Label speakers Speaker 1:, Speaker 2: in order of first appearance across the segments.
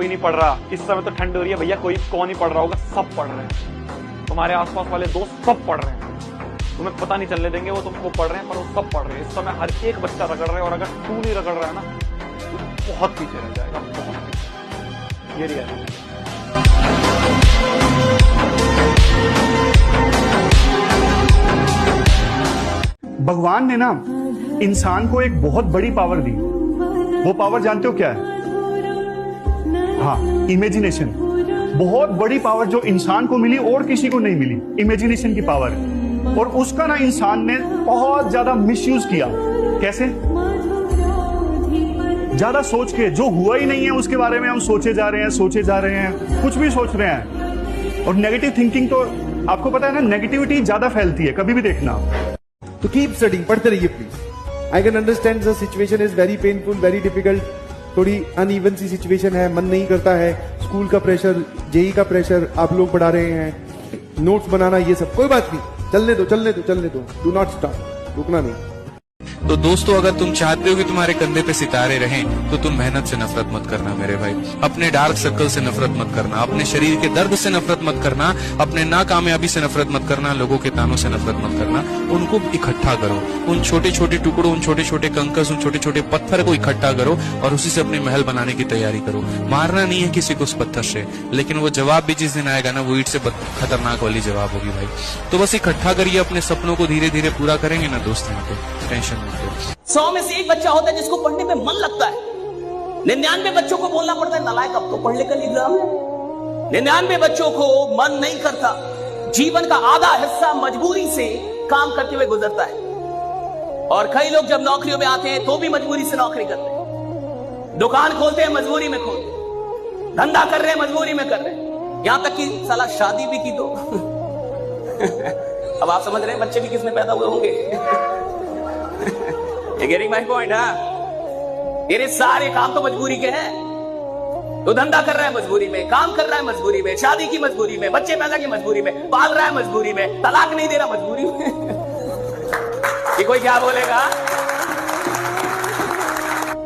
Speaker 1: कोई नहीं पढ़ रहा, इस समय तो ठंड हो रही है भैया, कोई कौन नहीं पढ़ रहा होगा, सब पढ़ रहे हैं। तुम्हारे आसपास वाले दोस्त सब पढ़ रहे हैं, तुम्हें पता नहीं चलने देंगे वो तुमको पढ़ रहे हैं, पर वो सब पढ़ रहे हैं। इस समय हर एक बच्चा रगड़ रहा है, और अगर तू नहीं रगड़ रहा है ना तो बहुत पीछे रह जाएगा, बहुत पीछे। ये रियलिटी है।
Speaker 2: भगवान ने ना इंसान को एक बहुत बड़ी पावर दी। वो पावर जानते हो क्या है? हाँ, इमेजिनेशन। बहुत बड़ी पावर जो इंसान को मिली और किसी को नहीं मिली, इमेजिनेशन की पावर। और उसका ना इंसान ने बहुत ज्यादा मिसयूज किया। कैसे? ज्यादा सोच के, जो हुआ ही नहीं है उसके बारे में हम सोचे जा रहे हैं, कुछ भी सोच रहे हैं। और नेगेटिव थिंकिंग तो आपको पता है ना, नेगेटिविटी ज्यादा फैलती है, कभी भी देखना।
Speaker 3: तो कीप स्टडिंग, पढ़ते रहिए please. I can understand the situation is very painful, very difficult, थोड़ी अनइवन सी सिचुएशन है, मन नहीं करता है, स्कूल का प्रेशर, जेई का प्रेशर आप लोग बढ़ा रहे हैं, नोट्स बनाना, ये सब कोई बात नहीं, चलने दो, डू नॉट स्टॉप, रुकना नहीं।
Speaker 4: तो दोस्तों, अगर तुम चाहते हो कि तुम्हारे कंधे पे सितारे रहें, तो तुम मेहनत से नफरत मत करना मेरे भाई, अपने डार्क सर्कल से नफरत मत करना, अपने शरीर के दर्द से नफरत मत करना, अपने नाकामयाबी से नफरत मत करना, लोगों के तानों से नफरत मत करना। उनको इकट्ठा करो, उन छोटे छोटे टुकड़ों, उन छोटे छोटे कंकस, उन छोटे छोटे पत्थर को इकट्ठा करो और उसी से अपने महल बनाने की तैयारी करो। मारना नहीं है किसी को उस पत्थर से, लेकिन वो जवाब भी जिस दिन आएगा ना, वो ईंट से खतरनाक वाली जवाब होगी भाई। तो बस इकट्ठा करिए, अपने सपनों को धीरे धीरे पूरा करेंगे ना दोस्त, यहाँ पे टेंशन मत लो।
Speaker 5: 100 में से एक बच्चा होता है जिसको पढ़ने में मन लगता है। 99 बच्चों को बोलना पड़ता है नालायक, अब तो पढ़ लेकर एग्जाम है। 99 बच्चों को मन नहीं करता। जीवन का आधा हिस्सा मजबूरी से काम करते हुए गुजरता है, और कई लोग जब नौकरियों में आते हैं तो भी मजबूरी से नौकरी करते हैं, दुकान खोलते हैं मजबूरी में खोलते हैं, धंधा कर रहे हैं मजबूरी में कर रहे हैं, यहां तक कि साला शादी भी की तो अब आप समझ रहे हैं बच्चे भी किसमें पैदा हुए होंगे। Getting my point, हाँ? तेरे सारे काम तो मजबूरी के हैं। तो धंधा कर रहा है मजबूरी में, काम कर रहा है मजबूरी में, शादी की मजबूरी में, बच्चे पैदा की मजबूरी में, पाल रहा है मजबूरी में, तलाक नहीं दे रहा मजबूरी में। ये कोई क्या बोलेगा?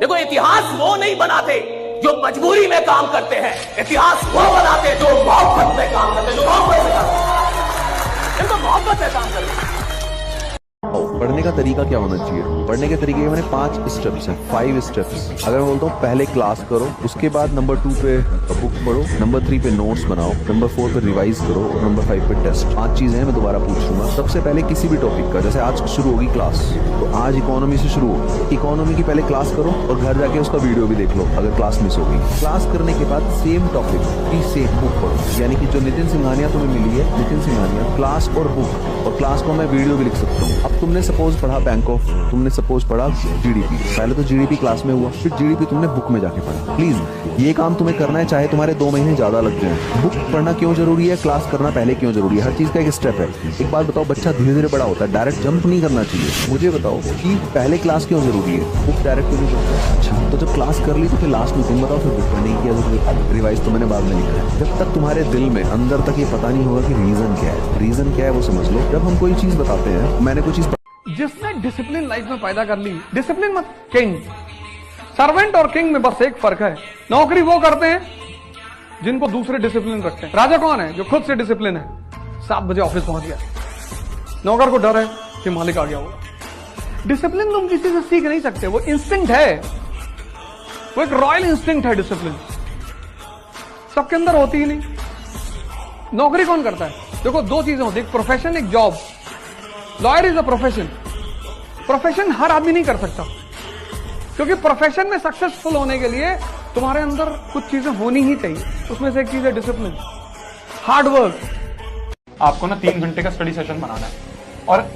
Speaker 5: देखो, इतिहास वो नहीं बनाते जो मजबूरी में काम करते हैं, इतिहास वो बनाते जो मोहब्बत में काम करते हैं, जो मोहब्बत से काम करते हैं। इनको मोहब्बत में काम करते हैं।
Speaker 6: पढ़ने का तरीका क्या होना चाहिए? पढ़ने के तरीके में 5 स्टेप्स हैं, 5 स्टेप्स। अगर मैं बोलता हूँ पहले क्लास करो, उसके बाद नंबर 2 पे बुक पढ़ो, नंबर 3 पे नोट्स बनाओ, नंबर 4 पे रिवाइज करो, और नंबर 5 पे टेस्ट। 5 चीजें हैं, मैं दोबारा पूछूंगा। सबसे पहले किसी भी टॉपिक का, जैसे आज शुरू होगी क्लास, तो आज इकोनॉमी से शुरू हो, इकोनॉमी की पहले क्लास करो और घर जाके उसका वीडियो भी देख लो अगर क्लास मिस होगी। क्लास करने के बाद सेम टॉपिक की सेम बुक पढ़ो, यानी कि जो नितिन सिंघानिया तुम्हें मिली है, नितिन सिंघानिया क्लास और बुक, और क्लास को मैं वीडियो भी लिख सकता हूँ। अब तुमने सपोज पढ़ा बैंक ऑफ, तुमने सपोज पढ़ा जीडीपी, पहले तो जीडीपी क्लास में हुआ, फिर जीडीपी तुमने बुक में जाके पढ़ा। प्लीज ये काम तुम्हें करना है, चाहे तुम्हारे 2 महीने ज्यादा लग जाए। बुक पढ़ना क्यों जरूरी है, क्लास करना पहले क्यों जरूरी है, हर चीज का एक स्टेप है। एक बात बताओ, बच्चा धीरे धीरे बड़ा होता है, डायरेक्ट जंप नहीं करना चाहिए। मुझे बताओ कि पहले क्लास क्यों जरूरी है, बुक डायरेक्ट क्यों नहीं पढ़ते? अच्छा, तो जब क्लास कर ली तो फिर लास्ट में तुम बताओ फिर बुक में नहीं किया जरूरी, रिवाइज तो मैंने बाद में लिखा है। जब तक तुम्हारे दिल में अंदर तक ये पता नहीं होगा कि रीजन क्या है, रीजन क्या है वो समझ लो। जब हम कोई चीज बताते हैं, मैंने कोई चीज
Speaker 7: जिसने डिसिप्लिन लाइफ में पैदा कर ली, डिसिप्लिन मत किंग, सर्वेंट और किंग में बस एक फर्क है, नौकरी वो करते हैं जिनको दूसरे डिसिप्लिन रखते हैं। राजा कौन है? जो खुद से डिसिप्लिन है। 7 बजे ऑफिस पहुंच गया, नौकर को डर है कि मालिक आ गया होगा। डिसिप्लिन तुम किसी से सीख नहीं सकते, वो इंस्टिंक्ट है, वो एक रॉयल इंस्टिंक्ट है। डिसिप्लिन सबके अंदर होती ही नहीं। नौकरी कौन करता है? देखो, 2 चीजें होती है, एक प्रोफेशन, एक job. Lawyer is a profession. Profession हर आदमी नहीं कर सकता, क्योंकि प्रोफेशन में सक्सेसफुल होने के लिए तुम्हारे अंदर कुछ चीजें होनी ही चाहिए। उसमें से एक चीज है डिसिप्लिन, हार्ड वर्क।
Speaker 1: आपको ना 3 घंटे का स्टडी सेशन बनाना है, और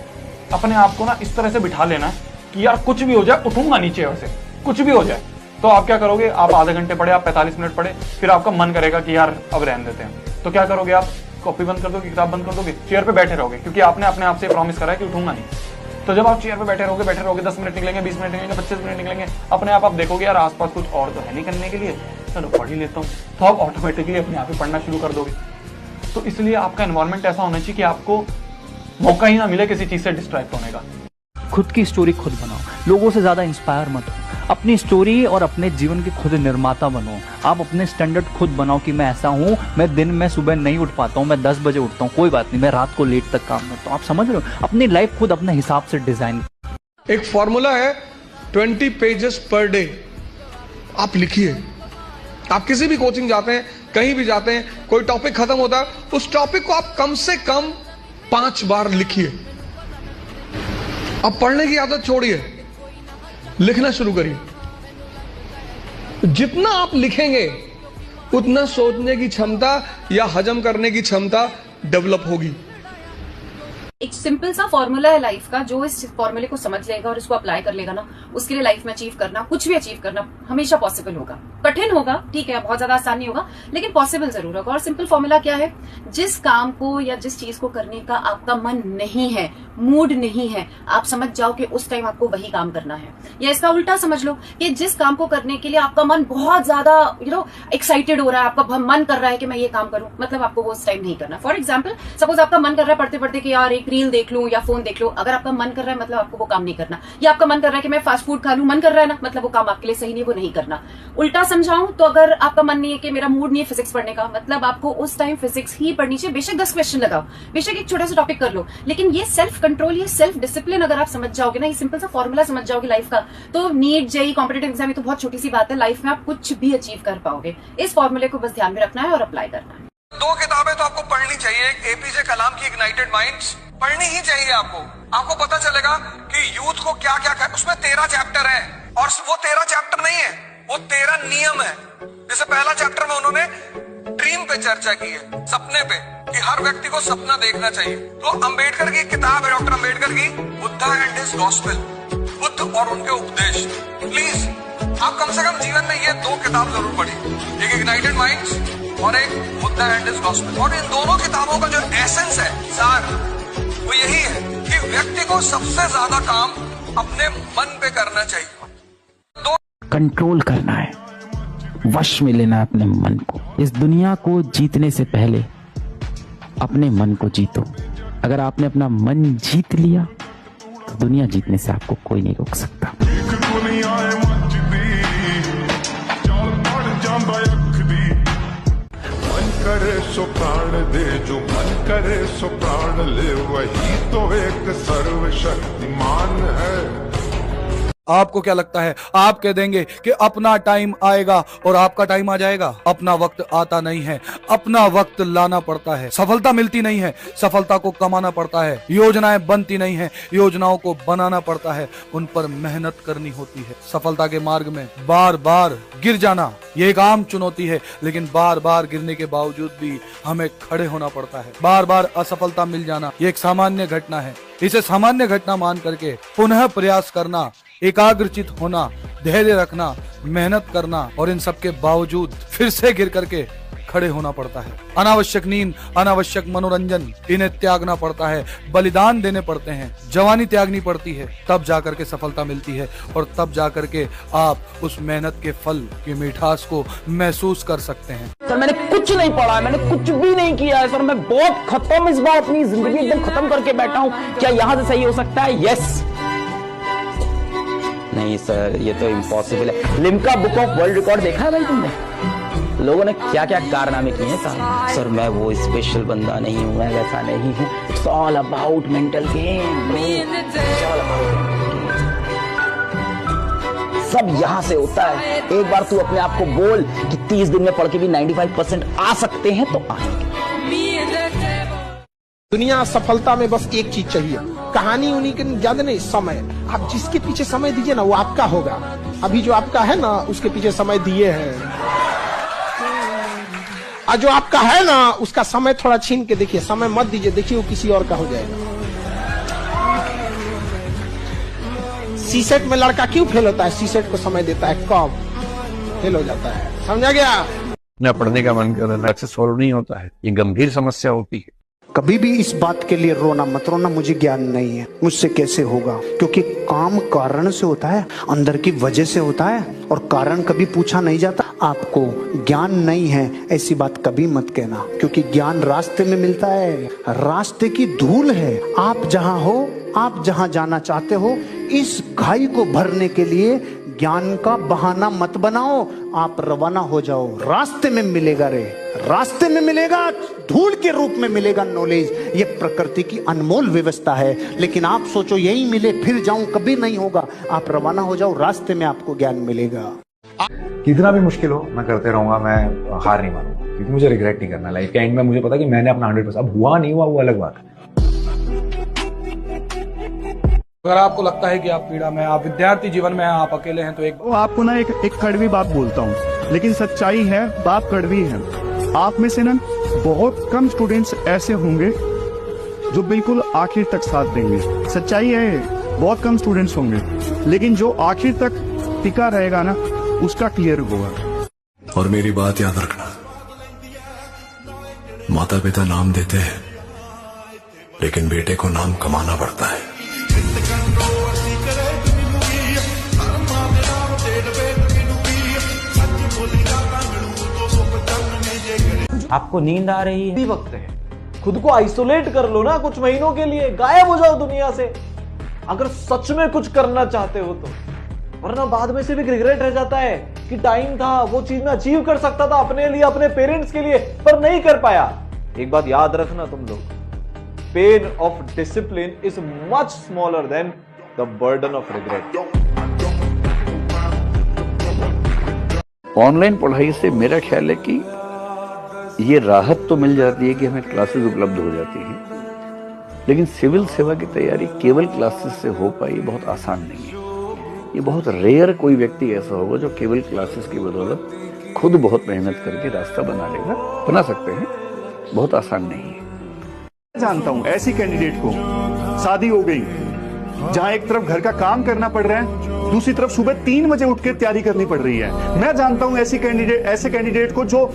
Speaker 1: अपने आप को ना इस तरह से बिठा लेना है कि यार कुछ भी हो जाए उठूंगा नीचे, वैसे कुछ भी हो जाए। तो आप क्या करोगे? आप आधे घंटे पढ़े, आप 45 मिनट पढ़े, फिर आपका मन करेगा कि यार अब रहने देते हैं, तो क्या करोगे? आप कॉपी बंद कर दोगे, किताब बंद कर दोगे, चेयर पे बैठे रहोगे, क्योंकि आपने अपने आप से प्रॉमिस करा है कि उठूंगा नहीं। तो जब आप चेयर पे बैठे रहोगे 10 मिनट निकलेंगे, 20 मिनट निकलेंगे, 25 मिनट निकलेंगे, अपने आप देखोगे यार आसपास कुछ और तो है नहीं करने के लिए, चलो पढ़ ही लेता हूँ, तो आप ऑटोमेटिकली अपने आप ही पढ़ना शुरू कर दोगे। तो इसलिए आपका एनवायरनमेंट ऐसा होना चाहिए कि आपको मौका ही ना मिले किसी चीज से डिस्ट्रैक्ट होने का।
Speaker 8: खुद की स्टोरी खुद बनाओ, लोगों से ज्यादा इंस्पायर मत हो। अपनी स्टोरी और अपने जीवन के खुद निर्माता बनो। आप अपने स्टैंडर्ड खुद बनाओ कि मैं ऐसा हूँ, मैं दिन में सुबह नहीं उठ पाता हूँ, मैं 10 बजे उठता हूँ, कोई बात नहीं, मैं रात को लेट तक काम करता हूँ। आप समझ रहे हो? अपनी लाइफ खुद अपने हिसाब से डिजाइन।
Speaker 7: एक फॉर्मूला है 20 पेजेस पर डे, आप लिखिए। आप किसी भी कोचिंग जाते हैं, कहीं भी जाते हैं, कोई टॉपिक खत्म होता है, उस टॉपिक को आप कम से कम 5 बार लिखिए। अब पढ़ने की आदत छोड़िए, लिखना शुरू करिए। जितना आप लिखेंगे उतना सोचने की क्षमता या हजम करने की क्षमता डेवलप होगी।
Speaker 9: एक सिंपल सा फॉर्मूला है लाइफ का, जो इस फॉर्मूले को समझ लेगा और इसको अप्लाई कर लेगा ना, उसके लिए लाइफ में अचीव करना, कुछ भी अचीव करना हमेशा पॉसिबल होगा। कठिन होगा, ठीक है, बहुत ज्यादा आसान नहीं होगा, लेकिन पॉसिबल जरूर होगा। और सिंपल फॉर्मूला क्या है? जिस काम को या जिस चीज को करने का आपका मन नहीं है, मूड नहीं है, आप समझ जाओ कि उस टाइम आपको वही काम करना है। या इसका उल्टा समझ लो कि जिस काम को करने के लिए आपका मन बहुत ज्यादा एक्साइटेड हो रहा है, आपका मन कर रहा है कि मैं ये काम करूं, मतलब आपको वो उस टाइम नहीं करना। फॉर एग्जाम्पल, सपोज आपका मन कर रहा है पढ़ते पढ़ते कि यार एक रील देख लूं या फोन देख लूं, अगर आपका मन कर रहा है मतलब आपको वो काम नहीं करना। या आपका मन कर रहा है कि मैं फास्ट फूड खा लूं, मन कर रहा है ना, मतलब वो काम आपके लिए सही नहीं, वो नहीं करना। उल्टा समझाऊं तो अगर आपका मन नहीं है कि मेरा मूड नहीं है फिजिक्स पढ़ने का, मतलब आपको उस टाइम फिजिक्स ही पढ़नी चाहिए। बेशक 10 क्वेश्चन लगाओ, बेशक एक छोटा सा टॉपिक कर लो, लेकिन ये सेल्फ कंट्रोल, ये सेल्फ डिसिप्लिन अगर आप समझ जाओगे ना, ये सिंपल सा फॉर्मूला समझ जाओगे लाइफ का, तो नीट जेईई कॉम्पिटिटिव एग्जाम ये तो बहुत छोटी सी बात है, लाइफ में आप कुछ भी अचीव कर पाओगे। इस फॉर्मूले को बस ध्यान में रखना है और अप्लाई करना है।
Speaker 7: 2 किताबें तो आपको पढ़नी चाहिए। एक एपीजे कलाम की इग्नाइटेड माइंड्स पढ़नी ही चाहिए आपको पता चलेगा कि यूथ को क्या क्या कर, उसमें 13 चैप्टर है, और वो 13 चैप्टर नहीं है, वो 13 नियम है। जैसे पहला चैप्टर में उन्होंने ड्रीम पे चर्चा की है, सपने पे, कि हर व्यक्ति को सपना देखना चाहिए। तो अंबेडकर की किताब है, डॉक्टर अंबेडकर की, Buddha and his gospel, Buddha और उनके उपदेश। प्लीज आप कम से कम जीवन में ये 2 किताब जरूर पढ़िए, एक इग्नाइटेड माइंड्स और एक बुद्धा एंड हिज गॉस्पेल। और इन दोनों किताबों का जो एसेंस है, सार, वो यही है कि व्यक्ति को सबसे ज्यादा काम अपने मन पे करना चाहिए।
Speaker 10: कंट्रोल करना है, वश में लेना है अपने मन को। इस दुनिया को जीतने से पहले अपने मन को जीतो। अगर आपने अपना मन जीत लिया तो दुनिया जीतने से आपको कोई नहीं रोक सकता।
Speaker 11: मन करे सो प्राण दे, जो मन करे सो प्राण ले, वही तो एक सर्वशक्तिमान है।
Speaker 7: आपको क्या लगता है? आप कह देंगे कि अपना टाइम आएगा और आपका टाइम आ जाएगा। अपना वक्त आता नहीं है, अपना वक्त लाना पड़ता है। सफलता मिलती नहीं है, सफलता को कमाना पड़ता है। योजनाएं बनती नहीं है, योजनाओं को बनाना पड़ता है, उन पर मेहनत करनी होती है। सफलता के मार्ग में बार बार गिर जाना ये एक आम चुनौती है, लेकिन बार बार गिरने के बावजूद भी हमें खड़े होना पड़ता है। बार बार असफलता मिल जाना ये एक सामान्य घटना है। इसे सामान्य घटना मान करके पुनः प्रयास करना, एकाग्रचित होना, धैर्य रखना, मेहनत करना और इन सब के बावजूद फिर से गिर करके खड़े होना पड़ता है। अनावश्यक नींद, अनावश्यक मनोरंजन, इन्हें त्यागना पड़ता है, बलिदान देने पड़ते हैं, जवानी त्यागनी पड़ती है, तब जाकर के सफलता मिलती है और तब जाकर के आप उस मेहनत के फल की मिठास को महसूस कर सकते हैं।
Speaker 10: सर मैंने कुछ नहीं पढ़ा है, मैंने कुछ भी नहीं किया है सर, मैं बहुत खत्म, इस बार अपनी जिंदगी एकदम खत्म करके बैठा हूँ। क्या यहाँ से सही हो सकता है? यस। नहीं सर, ये तो इम्पॉसिबल है। Limca book of world record देखा है भाई तुमने? लोगों ने क्या क्या कारनामे किए हैं सर। सर मैं वो स्पेशल बंदा नहीं हूँ, मैं वैसा नहीं हूँ। It's all about mental game, सब यहाँ से होता है। एक बार तू अपने आप को बोल कि 30 दिन में पढ़ के भी 95% आ सकते हैं तो आ सकते।
Speaker 12: दुनिया सफलता में बस एक चीज चाहिए, कहानी उन्हीं के ज्यादा नहीं, समय। आप जिसके पीछे समय दीजिए ना वो आपका होगा। अभी जो आपका है ना उसके पीछे समय दिए हैं, और जो आपका है ना उसका समय थोड़ा छीन के देखिए, समय मत दीजिए, देखिए वो किसी और का हो जाएगा। सीसेट में लड़का क्यों फेल होता है? सीसेट को समय देता है, कब फेल हो जाता है, समझा गया?
Speaker 13: न पढ़ने का मन कर रहा है, सॉल्व नहीं होता है, ये गंभीर समस्या होती है।
Speaker 14: कभी भी इस बात के लिए रोना मत, रोना मुझे ज्ञान नहीं है, मुझसे कैसे होगा, क्योंकि काम कारण से होता है, अंदर की वजह से होता है, और कारण कभी पूछा नहीं जाता। आपको ज्ञान नहीं है ऐसी बात कभी मत कहना, क्योंकि ज्ञान रास्ते में मिलता है, रास्ते की धूल है। आप जहां हो, आप जहां जाना चाहते हो, इस खाई को भरने के लिए ज्ञान का बहाना मत बनाओ, आप रवाना हो जाओ। रास्ते में मिलेगा रे, रास्ते में मिलेगा, धूल के रूप में मिलेगा नॉलेज। ये प्रकृति की अनमोल व्यवस्था है, लेकिन आप सोचो यही मिले फिर जाऊं, कभी नहीं होगा। आप रवाना हो जाओ, रास्ते में आपको ज्ञान मिलेगा।
Speaker 15: कितना भी मुश्किल हो मैं करते रहूंगा, मैं हार नहीं मानूंगा, क्योंकि मुझे रिग्रेट नहीं करना। लाइफ के एंड में मुझे पता कि मैंने अपना 100%, अब हुआ नहीं हुआ वो अलग बात है।
Speaker 7: अगर आपको लगता है कि आप पीड़ा में, आप विद्यार्थी जीवन में आप अकेले हैं, तो
Speaker 2: वो आपको ना एक कड़वी बात बोलता हूँ, लेकिन सच्चाई है, बात कड़वी है। आप में से ना बहुत कम स्टूडेंट्स ऐसे होंगे जो बिल्कुल आखिर तक साथ देंगे। सच्चाई है, बहुत कम स्टूडेंट्स होंगे, लेकिन जो आखिर तक टिका रहेगा ना उसका क्लियर होगा।
Speaker 16: और मेरी बात याद रखना, माता पिता नाम देते हैं, लेकिन बेटे को नाम कमाना पड़ता है।
Speaker 17: आपको नींद आ रही है, वक्त है, खुद को आइसोलेट कर लो ना कुछ महीनों के लिए, गायब हो जाओ दुनिया से, अगर सच में कुछ करना चाहते हो तो। वरना बाद में से भी रिग्रेट रह जाता है कि टाइम था, वो चीज मैं अचीव कर सकता था अपने लिए, अपने पेरेंट्स के लिए, पर नहीं कर पाया। एक बात याद रखना तुम लोग, pain of discipline is much smaller than the burden of regret.
Speaker 13: Online पढ़ाई से मेरा ख्याल है कि ये राहत तो मिल जाती है कि हमें क्लासेस उपलब्ध हो जाती हैं, लेकिन सिविल सेवा की तैयारी केवल क्लासेस से हो पाई बहुत आसान नहीं है। ये बहुत रेयर कोई व्यक्ति ऐसा होगा जो केवल क्लासेस की बदौलत खुद बहुत मेहनत करके रास्ता बना लेगा। बना सकते हैं, बहुत आसान नहीं है।
Speaker 2: जानता हूं ऐसी कैंडिडेट को शादी हो गई, जहां एक तरफ घर का काम करना पड़ रहा है, दूसरी तरफ सुबह 3 बजे उठ के तैयारी करनी पड़ रही है। मैं जानता हूं ऐसे कैंडिडेट को जो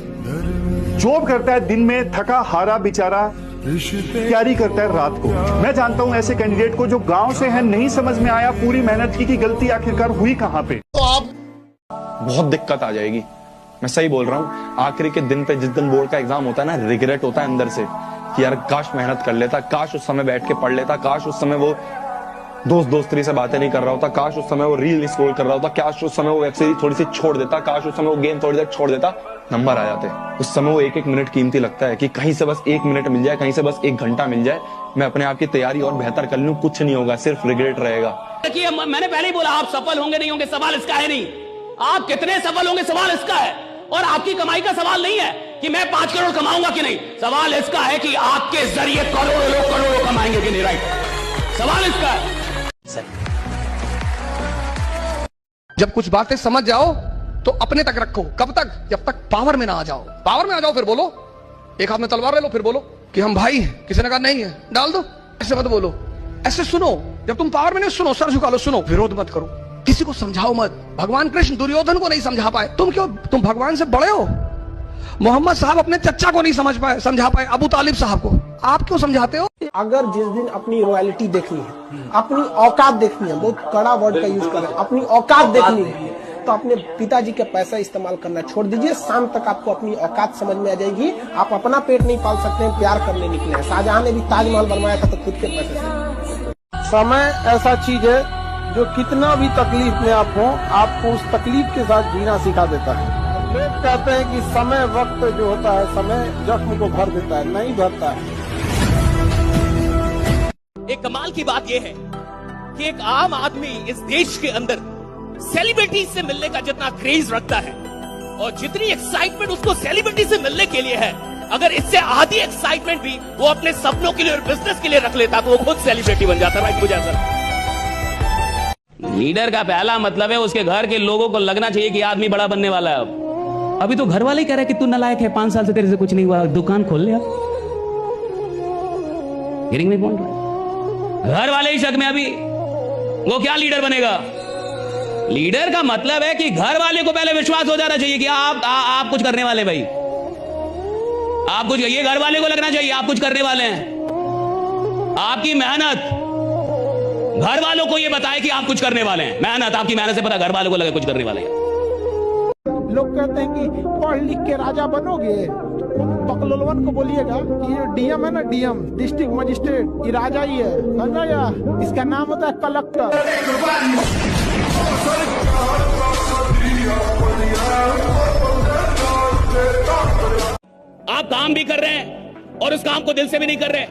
Speaker 2: जॉब करता है दिन में, थका हारा बेचारा तैयारी करता है रात को। मैं जानता हूं ऐसे कैंडिडेट को जो गांव से है, नहीं समझ में आया पूरी मेहनत की गलती आखिरकार हुई कहां पे।
Speaker 1: तो आप बहुत दिक्कत आ जाएगी, मैं सही बोल रहा हूं। आखिरी के दिन पे, जिस दिन बोर्ड का एग्जाम होता है ना, रिग्रेट होता है अंदर से कि यार काश मेहनत कर लेता, काश उस समय बैठ के पढ़ लेता, काश उस समय वो दोस्ती से बातें नहीं कर रहा होता, काश उस समय वो रील स्क्रॉल कर रहा होता, काश उस समय वो वेब सीरीज थोड़ी सी छोड़ देता, काश उस समय वो गेम थोड़ी देर छोड़ देता। नंबर आ जाते हैं उस समय, वो एक मिनट कीमती लगता है कि कहीं से बस 1 मिनट मिल जाए, कहीं से बस 1 घंटा मिल जाए, मैं अपने आप की तैयारी और बेहतर कर लूं। कुछ नहीं होगा, सिर्फ रिग्रेट रहेगा।
Speaker 5: देखिए, मैंने पहले ही बोला, आप सफल होंगे नहीं होंगे सवाल इसका है नहीं, आप कितने सफल होंगे सवाल इसका है। और आपकी कमाई का सवाल नहीं है कि मैं 5 करोड़ कमाऊंगा कि नहीं, सवाल इसका है कि आपके जरिए करोड़ों लोग करोड़ों कमाएंगे कि नहीं। राइट, सवाल इसका है।
Speaker 7: जब कुछ बातें समझ जाओ तो अपने तक रखो। कब तक? जब तक पावर में ना आ जाओ। पावर में आ जाओ फिर बोलो, एक हाथ में तलवार ले लो, फिर बोलो कि हम भाई हैं। किसी ने कहा नहीं है, डाल दो। ऐसे मत बोलो, ऐसे सुनो। जब तुम पावर में नहीं, सुनो, सर झुका लो, सुनो, विरोध मत करो, किसी को समझाओ मत। भगवान कृष्ण दुर्योधन को नहीं समझा पाए, तुम क्यों? तुम भगवान से बड़े हो। मोहम्मद साहब अपने चचा को नहीं समझा पाए, अबू तालिब साहब को, आप क्यों समझाते हो?
Speaker 12: अगर जिस दिन अपनी रॉयल्टी देखनी है, अपनी औकात देखनी है, बहुत कड़ा वर्ड का यूज करें, अपनी औकात देखनी है, तो अपने पिताजी के पैसा इस्तेमाल करना छोड़ दीजिए। शाम तक आपको अपनी औकात समझ में आ जाएगी। आप अपना पेट नहीं पाल सकते हैं, प्यार करने निकले हैं। शाहजहां ने भी ताजमहल बनवाया था तो खुद के पैसे से। समय ऐसा चीज है जो कितना भी तकलीफ में आप हो, आपको उस तकलीफ के साथ जीना सिखा देता है। लोग कहते हैं कि समय, वक्त जो होता है, समय जख्म को भर देता है, नहीं भरता है।
Speaker 5: एक कमाल की बात यह है कि एक आम आदमी इस देश के अंदर सेलिब्रिटी से मिलने का जितना क्रेज रखता है और जितनी एक्साइटमेंट उसको सेलिब्रिटी से मिलने के लिए है, अगर इससे आधी एक्साइटमेंट भी वो अपने सपनों के लिए और बिजनेस के लिए रख लेता तो वो खुद सेलिब्रिटी बन जाता। राइट, मुझे ऐसा। लीडर का पहला मतलब है उसके घर के लोगों को लगना चाहिए कि आदमी बड़ा बनने वाला है। अभी तो घर वाले ही कह रहे हैं कि तू नालायक है, 5 साल से तेरे से कुछ नहीं हुआ, दुकान खोल ले। हियरिंग में बोल रहा है, घर वाले ही शक में अभी वो क्या लीडर बनेगा। लीडर का मतलब है कि घर वाले को पहले विश्वास हो जाना चाहिए कि आप कुछ करने वाले, भाई आप कुछ, ये घर वाले को लगना चाहिए आप कुछ करने वाले हैं। आपकी मेहनत घर वालों को ये बताए कि आप कुछ करने वाले हैं। मेहनत, आपकी मेहनत से पता घर वालों को लगे कुछ करने वाले हैं।
Speaker 12: लोग कहते हैं कि पढ़ लिख के राजा बनोगे, बकलोलवन को बोलिएगा कि ये डीएम है ना, डीएम डिस्ट्रिक्ट मजिस्ट्रेट, ये राजा ही है, समझा या? इसका नाम होता है कलेक्टर।
Speaker 5: आप काम भी कर रहे हैं और उस काम को दिल से भी नहीं कर रहे।